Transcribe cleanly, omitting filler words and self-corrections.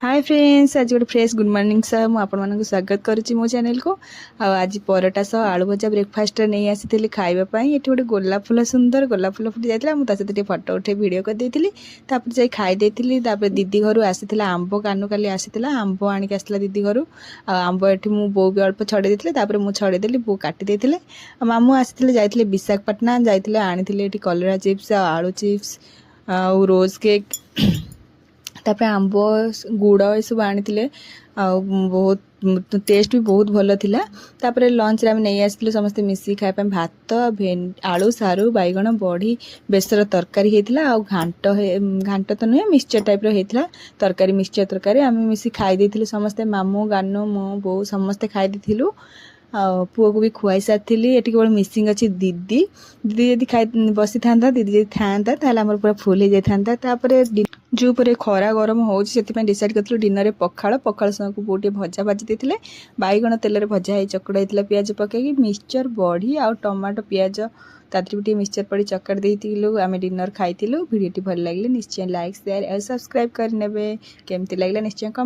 Hi friends, आज गोटे fresh good morning सह मुझे स्वागत करुच्ची मो चैनल को। आज परोटा सह आलू भजा ब्रेकफास्ट नहीं आसी खावाई। ये गोटे गोलाप फूल सुंदर गोलाप फूल फुटी जाता मुझे सहित फटो उठे भिड कर जाई खाई दीदी घर आसी आंब कानू काली आसी आंब आणिक आसला दीदी घर आंब ये मो बो भी अल्प छड़े देते मुझे छड़ेदेली बो काटिदे। मामू आसी जाते विशाखापाटना जाते आनी कलरा चिप्स आलू चिप्स रोज केक तापर आंब गुड़ ये सब आनी बहुत टेस्ट भी बहुत भल थिला। तापर लंच रे आम नहीं आसलु समस्ते मिसी खाए भात आलू सारू बैगण बड़ी बेसर तरकारी होता आ घांट तो नुहे मिक्सचर टाइप होता तरकारी मिक्सचर तरकारी आम मिसी खाई देथिलु समस्ते मामू गानू मो बो समस्ते खाई देथिलु। पुओ को भी खुआई सारी ये केवल मिसिंग अच्छी दीदी दीदी यदि खाई बसी था दीदी था पूरा फुल हो जाता। जो पर खरा गरम होती डिसाइड कर डिनर पखाड़ पखाड़ संग बहुत भजा भाजी देते बैगण तेल भजा ही चकड़ा होता पिज पकई मिक्सचर बड़ी आ टमाटो पिज तादरी भी मिक्सचर पड़ी चकड़ देलु आम डिनर खाई। भिडियो भल लगे निश्चय लाइक शेयर और सब्सक्राइब करने केमती लगे निश्चय कमेंट